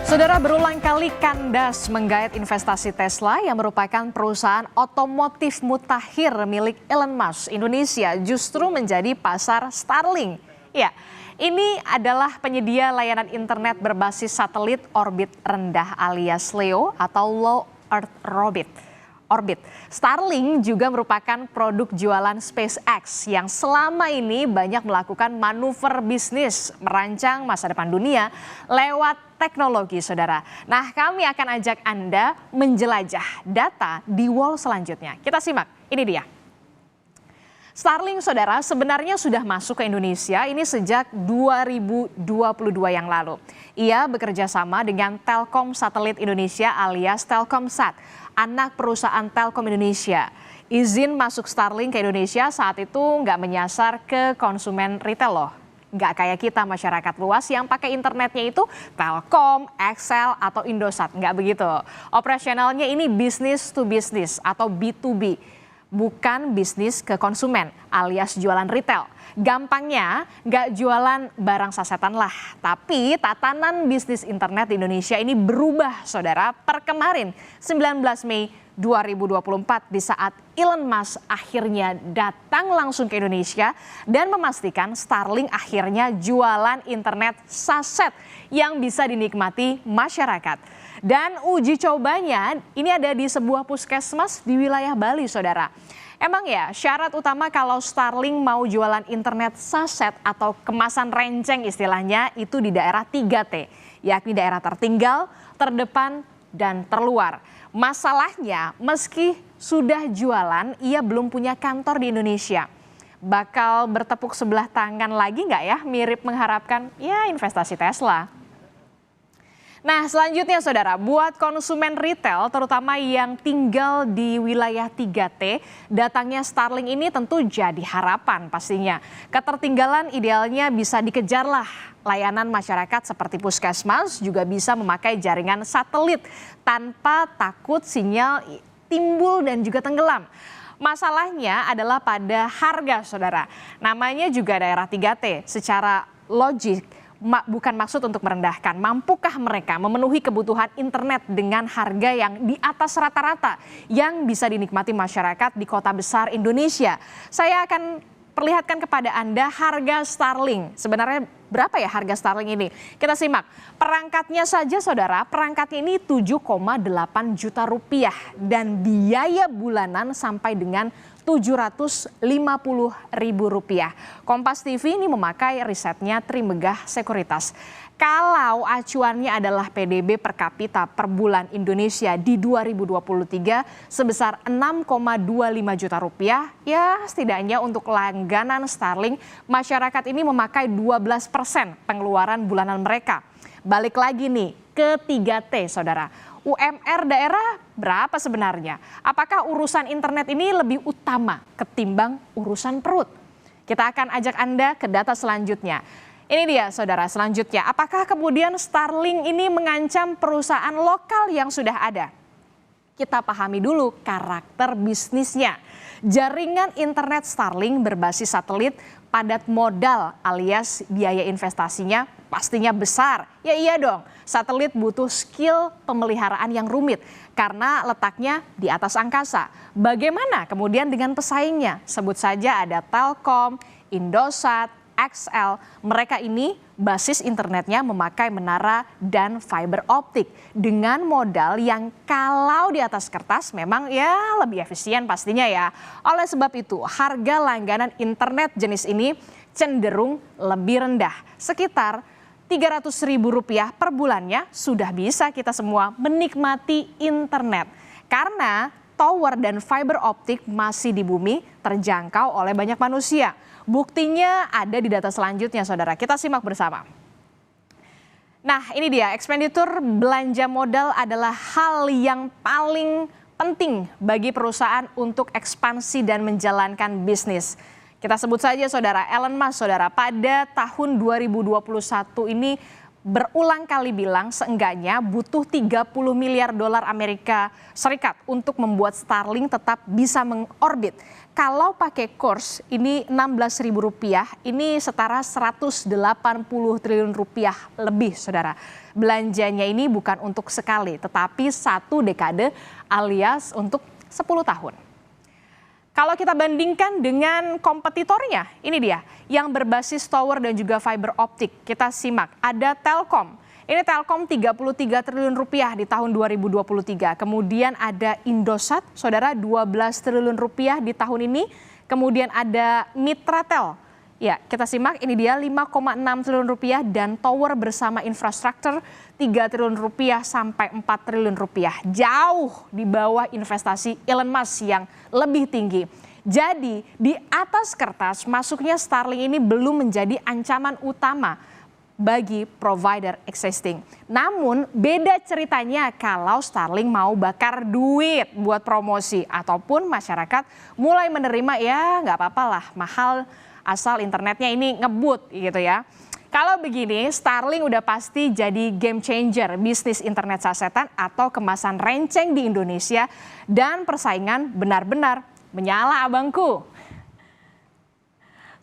Saudara, berulang kali kandas menggait investasi Tesla yang merupakan perusahaan otomotif mutakhir milik Elon Musk. Indonesia justru menjadi pasar Starlink. Ya, ini adalah penyedia layanan internet berbasis satelit orbit rendah alias LEO atau Low Earth Orbit. Starlink juga merupakan produk jualan SpaceX yang selama ini banyak melakukan manuver bisnis merancang masa depan dunia lewat teknologi, saudara. Nah, kami akan ajak Anda menjelajah data di wall selanjutnya. Kita simak, ini dia. Starlink, saudara, sebenarnya sudah masuk ke Indonesia ini sejak 2022 yang lalu. Ia bekerja sama dengan Telkom Satelit Indonesia alias Telkomsat, anak perusahaan Telkom Indonesia. Izin masuk Starlink ke Indonesia saat itu nggak menyasar ke konsumen retail loh. Nggak kayak kita masyarakat luas yang pakai internetnya itu Telkom, XL, atau Indosat. Nggak begitu. Operasionalnya ini business to business atau B2B. Bukan bisnis ke konsumen alias jualan retail. Gampangnya nggak jualan barang sasetan lah. Tapi tatanan bisnis internet di Indonesia ini berubah, saudara, per kemarin 19 Mei 2024 di saat Elon Musk akhirnya datang langsung ke Indonesia dan memastikan Starlink akhirnya jualan internet saset yang bisa dinikmati masyarakat. Dan uji cobanya ini ada di sebuah puskesmas di wilayah Bali, saudara. Emang ya, syarat utama kalau Starlink mau jualan internet saset atau kemasan renceng istilahnya itu di daerah 3T, yakni daerah tertinggal, terdepan, dan terluar. Masalahnya, meski sudah jualan, ia belum punya kantor di Indonesia. Bakal bertepuk sebelah tangan lagi nggak ya, mirip mengharapkan ya investasi Tesla. Nah, selanjutnya, saudara, buat konsumen retail terutama yang tinggal di wilayah 3T, datangnya Starlink ini tentu jadi harapan pastinya. Ketertinggalan idealnya bisa dikejar lah. Layanan masyarakat seperti puskesmas juga bisa memakai jaringan satelit tanpa takut sinyal timbul dan juga tenggelam. Masalahnya adalah pada harga, saudara. Namanya juga daerah 3T, secara logik bukan maksud untuk merendahkan. Mampukah mereka memenuhi kebutuhan internet dengan harga yang di atas rata-rata yang bisa dinikmati masyarakat di kota besar Indonesia? Saya akan perlihatkan kepada Anda harga Starlink. Sebenarnya berapa ya harga Starlink ini? Kita simak. Perangkatnya saja, saudara, perangkatnya ini 7,8 juta rupiah dan biaya bulanan sampai dengan 750.000 rupiah. Kompas TV ini memakai risetnya Trimegah Sekuritas. Kalau acuannya adalah PDB per kapita per bulan Indonesia di 2023 sebesar 6,25 juta rupiah, ya setidaknya untuk langganan Starlink masyarakat ini memakai 12% pengeluaran bulanan mereka. Balik lagi nih ke 3T, saudara. UMR daerah berapa sebenarnya? Apakah urusan internet ini lebih utama ketimbang urusan perut? Kita akan ajak Anda ke data selanjutnya. Ini dia, saudara, selanjutnya. Apakah kemudian Starlink ini mengancam perusahaan lokal yang sudah ada? Kita pahami dulu karakter bisnisnya. Jaringan internet Starlink berbasis satelit padat modal alias biaya investasinya pastinya besar. Ya iya dong, satelit butuh skill pemeliharaan yang rumit karena letaknya di atas angkasa. Bagaimana kemudian dengan pesaingnya? Sebut saja ada Telkom, Indosat, XL. Mereka ini basis internetnya memakai menara dan fiber optik dengan modal yang kalau di atas kertas memang ya lebih efisien pastinya ya. Oleh sebab itu harga langganan internet jenis ini cenderung lebih rendah, sekitar Rp300.000 per bulannya sudah bisa kita semua menikmati internet. Karena tower dan fiber optik masih di bumi terjangkau oleh banyak manusia. Buktinya ada di data selanjutnya, saudara. Kita simak bersama. Nah, ini dia, ekspenditur belanja modal adalah hal yang paling penting bagi perusahaan untuk ekspansi dan menjalankan bisnis. Kita sebut saja, saudara, Elon Musk, saudara, pada tahun 2021 ini berulang kali bilang seenggaknya butuh 30 miliar dolar Amerika Serikat untuk membuat Starlink tetap bisa mengorbit. kalau pakai kurs ini Rp16.000, ini setara Rp180 triliun lebih, saudara. Belanjanya ini bukan untuk sekali, tetapi 1 dekade alias untuk 10 tahun. Kalau kita bandingkan dengan kompetitornya, ini dia yang berbasis tower dan juga fiber optik. Kita simak, ada Telkom. Ini Telkom Rp33 triliun di tahun 2023. Kemudian ada Indosat, saudara, Rp12 triliun di tahun ini. Kemudian ada Mitratel. Ya, kita simak, ini dia Rp5,6 triliun dan tower bersama infrastruktur Rp3 triliun sampai Rp4 triliun. Jauh di bawah investasi Elon Musk yang lebih tinggi. Jadi di atas kertas masuknya Starlink ini belum menjadi ancaman utama bagi provider existing. Namun beda ceritanya kalau Starlink mau bakar duit buat promosi ataupun masyarakat mulai menerima ya nggak apa-apa lah mahal asal internetnya ini ngebut gitu ya. Kalau begini Starlink udah pasti jadi game changer bisnis internet sasetan atau kemasan renceng di Indonesia dan persaingan benar-benar menyala abangku.